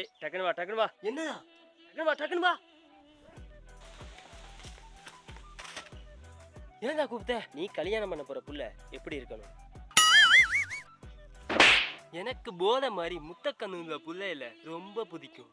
டேய் டக்குனு வா டக்குனு வா. என்னடா டக்குனு வா டக்குனு வா. ஏன்டா கூப்பிட்ட? நீ கல்யாணம் பண்ண போற புள்ள எப்படி இருக்கணும்? எனக்கு போதை மாதிரி முத்தக்கண்ணுள்ள புள்ளையில ரொம்ப பிடிக்கும்.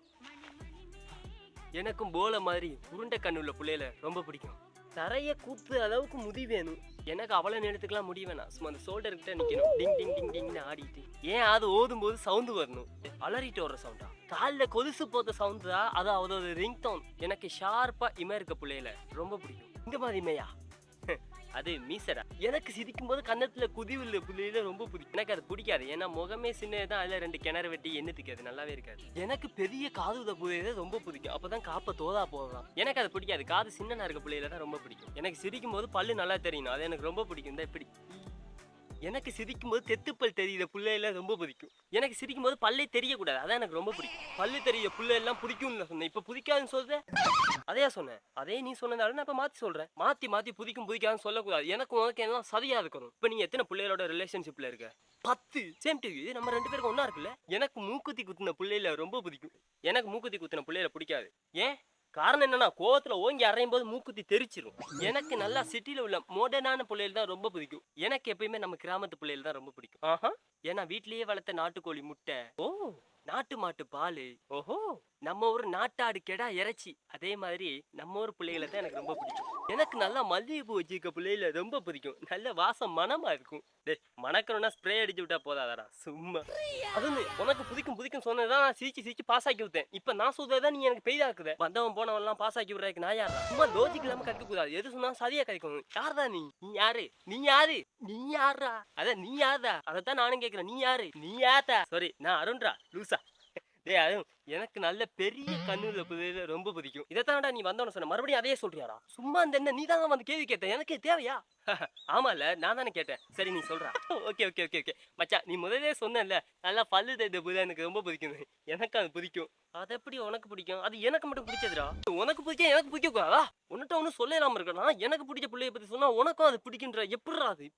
எனக்கும் போலை மாதிரி உருண்டை கண்ணுள்ள புள்ளையில ரொம்ப பிடிக்கும். தரைய கூத்து அளவுக்கு முடி வேணும். எனக்கு அவ்வளவு நேரத்துக்குலாம் முடி வேணாம். சும்மா அந்த ஷோல்டர் கிட்ட நிக்கணும். டிங் டிங் டிங் டிங்னு ஆடிட்டு. ஏன் அது ஓதும் போது சவுண்டு வரணும். அலறிட்டு வர்ற சவுண்டா? காலில் கொலுசு போத்த சவுண்டா? அது அதோட ரிங் டோன். எனக்கு ஷார்ப்பா இமை இருக்க புள்ளையில ரொம்ப பிடிக்கும். இந்த மாதிரி இமையா? அது மீசடா. எனக்கு சிரிக்கும் போது கன்னத்துல குதிவுள்ள புள்ளையில ரொம்ப பிடிக்கும். எனக்கு அது பிடிக்காது. ஏன்னா முகமே சின்னதான். அதுல 2 கிணறு வெட்டி எண்ணத்துக்கு அது நல்லாவே இருக்காது. எனக்கு பெரிய காது புள்ளையில ரொம்ப பிடிக்கும். அப்பதான் காப்ப தோதா போகலாம். எனக்கு அது பிடிக்காது. காது சின்னனா இருக்க புள்ளையில தான் ரொம்ப பிடிக்கும். எனக்கு சிரிக்கும் போது பல்லு நல்லா தெரியணும். அது எனக்கு ரொம்ப பிடிக்கும். இந்த இப்படி எனக்கு சிரிக்கும் போது தெத்துப்பல் தெரியுற புள்ளையில ரொம்ப பிடிக்கும். எனக்கு சிரிக்கும் போது பல்லே தெரியக்கூடாது. அதான் எனக்கு ரொம்ப பிடிக்கும். பல்லு தெரிய புள்ளை எல்லாம் பிடிக்கும்னு சொன்னேன். இப்ப பிடிக்காதுன்னு சொல்றேன். அதையா சொன்னேன். அதே நீ சொன்னதால நான் இப்ப மாத்தி சொல்றேன். மாத்தி புதிக்காதுன்னு சொல்லக்கூடாது. எனக்கு உனக்கு எல்லாம் சரியா இருக்கணும். இப்ப நீ எத்தனை பிள்ளைகளோட ரிலேஷன்ஷிப்ல இருக்க? 10. Same to you. நம்ம 2 பேருக்கு ஒண்ணா இருக்குல்ல. எனக்கு மூக்குத்தி குத்துன பிள்ளையில ரொம்ப பிடிக்கும். எனக்கு மூக்குத்தி குத்துன பிள்ளையில பிடிக்காது. ஏன்? காரணம் என்னன்னா கோவத்துல ஓங்கி அறையும் போது மூக்குத்தி தெரிச்சிரும். எனக்கு நல்லா சிட்டில உள்ள மாடர்னான பிள்ளைகள் தான் ரொம்ப பிடிக்கும். எனக்கு எப்பயுமே நம்ம கிராமத்து பிள்ளைகள் தான் ரொம்ப பிடிக்கும். ஆஹா. ஏன்னா வீட்லயே வளர்த்த நாட்டுக்கோழி முட்டை. ஓ, நாட்டு மாட்டு பால். ஓஹோ, நம்ம ஊர் நாட்டாடு கெடா இறைச்சி. அதே மாதிரி நம்ம ஊர் பிள்ளைகளை தான் எனக்கு ரொம்ப பிடிக்கும். எனக்கு நல்லா மல்லிகைப்பூ வச்சிருக்க பிள்ளைகளை ரொம்ப பிடிக்கும். நல்ல வாசம் மனமா இருக்கும். டேய், மணக்கணும்னா ஸ்ப்ரே அடிச்சு விட்டா போதாதடா சும்மா. அது உனக்கு பிடிக்கும் சொன்னதான் நான் சிரிச்சு பாஸ் ஆக்கி விட்டேன். இப்ப நான் சொல்றதா நீ எனக்கு பெய்தாக்குத. வந்தவன் போனவன் எல்லாம் பாஸ் ஆக்கி விடுறதுக்கு நான் யாரா? சும்மா லோஜிக் இல்லாம கற்க கூடாது. எது சொன்னா சரியா கிடைக்கணும். யாரா நீ? நீ யாரு? நீ யாரு? நீ யாரா? அத நீ யாரா? அதத்தான் நானும் கேட்கிறேன். நீ யாரு? நீ யாரா? சாரி, நான் அருண்ரா லூசா. டேய் அருண், எனக்கு நல்ல பெரிய கண்ணுல புதையில ரொம்ப பிடிக்கும். இதைத்தான்டா நீ வந்தவன சொன்ன. மறுபடியும் அதையே சொல்றியாடா? சும்மா அந்த என்ன நீ தாங்க வந்து கேள்வி கேட்ட. எனக்கு தேவையா? ஆமால, நான் தானே கேட்டேன். சரி நீ சொல்றா. ஓகே மச்சான், நீ முதலே சொன்னல நல்லா பல்லு தேய்த்த புதை எனக்கு ரொம்ப பிடிக்கும். எனக்கு அது பிடிக்கும். அது எப்படி உனக்கு பிடிக்கும்? அது எனக்கு மட்டும் பிடிச்சதுடா. உனக்கு பிடிக்கும் எனக்கு பிடிக்க கூடாதா? உன்னிட்ட ஒன்னும் சொல்லலாம இருக்கா? எனக்கு பிடிச்ச பிள்ளைய பத்தி சொன்னா உனக்கும் அது பிடிக்குன்ற எப்படிடா அது?